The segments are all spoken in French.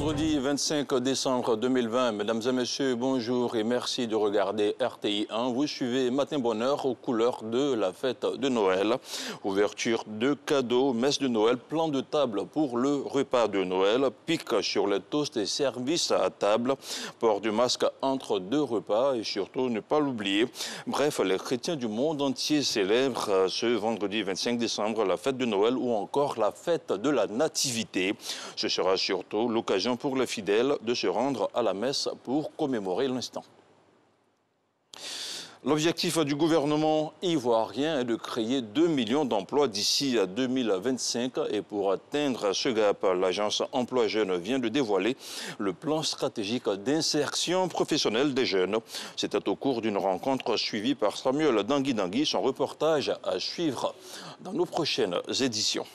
Vendredi 25 décembre 2020, mesdames et messieurs, bonjour et merci de regarder RTI 1. Vous suivez Matin Bonheur aux couleurs de la fête de Noël. Ouverture de cadeaux, messe de Noël, plan de table pour le repas de Noël, pic sur les toasts et services à table, port du masque entre deux repas et surtout ne pas l'oublier. Bref, les chrétiens du monde entier célèbrent ce vendredi 25 décembre la fête de Noël ou encore la fête de la Nativité. Ce sera surtout l'occasion pour les fidèles de se rendre à la messe pour commémorer l'instant. L'objectif du gouvernement ivoirien est de créer 2 millions d'emplois d'ici à 2025 et pour atteindre ce gap, l'agence Emploi Jeunes vient de dévoiler le plan stratégique d'insertion professionnelle des jeunes. C'était au cours d'une rencontre suivie par Samuel Dangui. Son reportage à suivre dans nos prochaines éditions.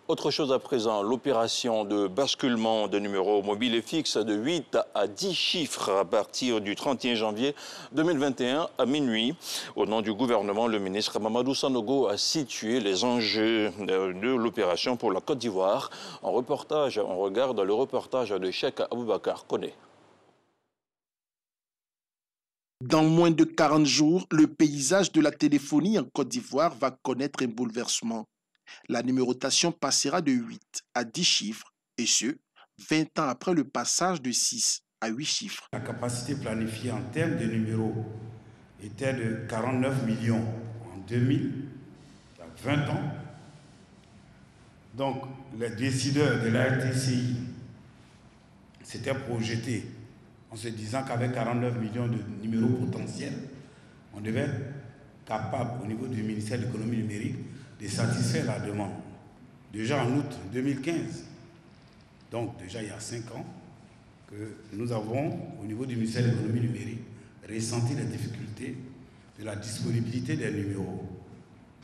Autre chose à présent, l'opération de basculement de numéros mobiles et fixes de 8 à 10 chiffres à partir du 31 janvier 2021 à minuit. Au nom du gouvernement, le ministre Mamadou Sanogo a situé les enjeux de l'opération pour la Côte d'Ivoire. En reportage, on regarde le reportage de Cheikh Aboubakar Koné. Dans moins de 40 jours, le paysage de la téléphonie en Côte d'Ivoire va connaître un bouleversement. La numérotation passera de 8 à 10 chiffres, et ce, 20 ans après le passage de 6 à 8 chiffres. La capacité planifiée en termes de numéros était de 49 millions en 2000, il y a 20 ans. Donc, les décideurs de la RTCI s'étaient projetés en se disant qu'avec 49 millions de numéros potentiels, on devait être capable, au niveau du ministère de l'économie numérique, de satisfaire la demande. Déjà en août 2015, donc déjà il y a 5 ans, que nous avons, au niveau du ministère de l'économie numérique, ressenti les difficultés de la disponibilité des numéros.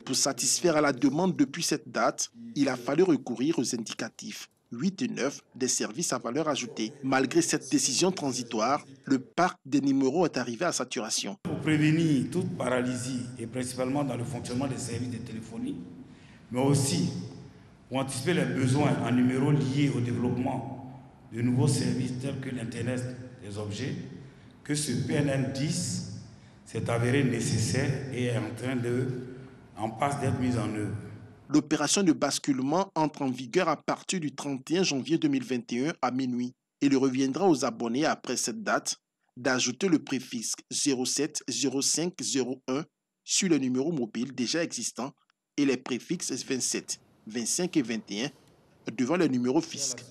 Pour satisfaire à la demande depuis cette date, il a fallu recourir aux indicatifs 8 et 9 des services à valeur ajoutée. Malgré cette décision transitoire, le parc des numéros est arrivé à saturation. Pour prévenir toute paralysie, et principalement dans le fonctionnement des services de téléphonie, mais aussi pour anticiper les besoins en numéros liés au développement de nouveaux services tels que l'Internet des objets, que ce PNN 10 s'est avéré nécessaire et est en passe d'être mis en œuvre. L'opération de basculement entre en vigueur à partir du 31 janvier 2021 à minuit. Il reviendra aux abonnés après cette date d'ajouter le préfixe 07 05 01 sur les numéros mobiles déjà existants et les préfixes 27, 25 et 21 devant les numéros fiscaux.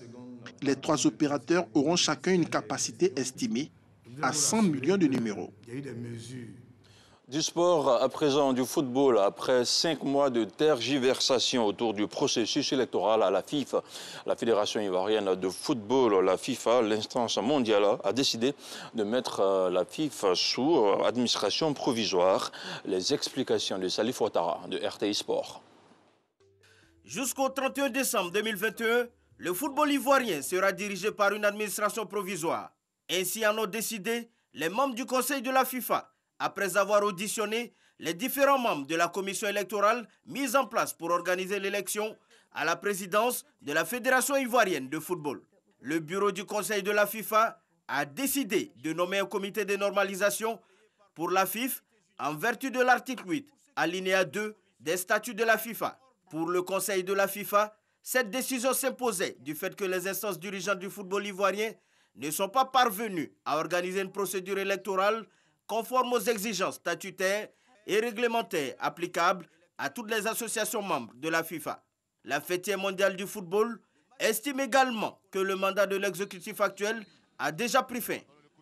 Les 3 opérateurs auront chacun une capacité estimée à 100 millions de numéros. Il y a eu des mesures. Du sport, à présent du football, après 5 mois de tergiversation autour du processus électoral à la FIFA, la Fédération ivoirienne de football, la FIFA, l'instance mondiale, a décidé de mettre la FIFA sous administration provisoire. Les explications de Salif Ouattara de RTI Sport. Jusqu'au 31 décembre 2021, le football ivoirien sera dirigé par une administration provisoire. Ainsi en ont décidé les membres du Conseil de la FIFA, après avoir auditionné les différents membres de la commission électorale mise en place pour organiser l'élection à la présidence de la Fédération ivoirienne de football. Le bureau du Conseil de la FIFA a décidé de nommer un comité de normalisation pour la FIFA en vertu de l'article 8, alinéa 2 des statuts de la FIFA. Pour le Conseil de la FIFA, cette décision s'imposait du fait que les instances dirigeantes du football ivoirien ne sont pas parvenues à organiser une procédure électorale conforme aux exigences statutaires et réglementaires applicables à toutes les associations membres de la FIFA. La fêtière mondiale du football estime également que le mandat de l'exécutif actuel a déjà pris fin.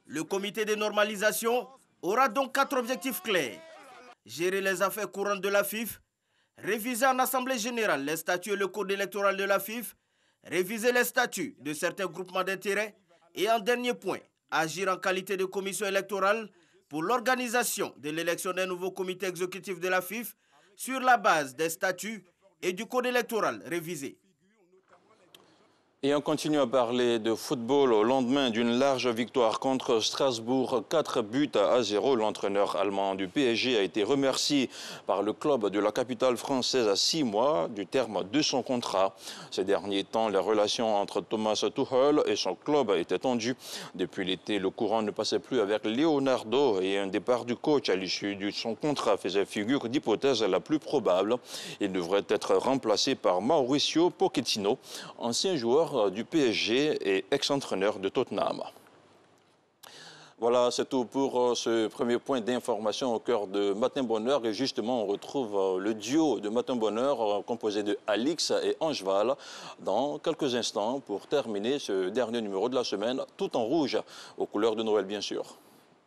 Le comité de normalisation aura donc 4 objectifs clairs. Gérer les affaires courantes de la FIFA, réviser en assemblée générale les statuts et le code électoral de la FIFA, réviser les statuts de certains groupements d'intérêts et en dernier point, agir en qualité de commission électorale pour l'organisation de l'élection d'un nouveau comité exécutif de la FIFA sur la base des statuts et du code électoral révisé. Et on continue à parler de football au lendemain d'une large victoire contre Strasbourg, 4-0. L'entraîneur allemand du PSG a été remercié par le club de la capitale française à 6 mois du terme de son contrat. Ces derniers temps, les relations entre Thomas Tuchel et son club étaient tendues. Depuis l'été, le courant ne passait plus avec Leonardo et un départ du coach à l'issue de son contrat faisait figure d'hypothèse la plus probable. Il devrait être remplacé par Mauricio Pochettino, ancien joueur du PSG et ex-entraîneur de Tottenham. Voilà, c'est tout pour ce premier point d'information au cœur de Matin Bonheur. Et justement, on retrouve le duo de Matin Bonheur composé de Alix et Angeval dans quelques instants pour terminer ce dernier numéro de la semaine, tout en rouge, aux couleurs de Noël bien sûr.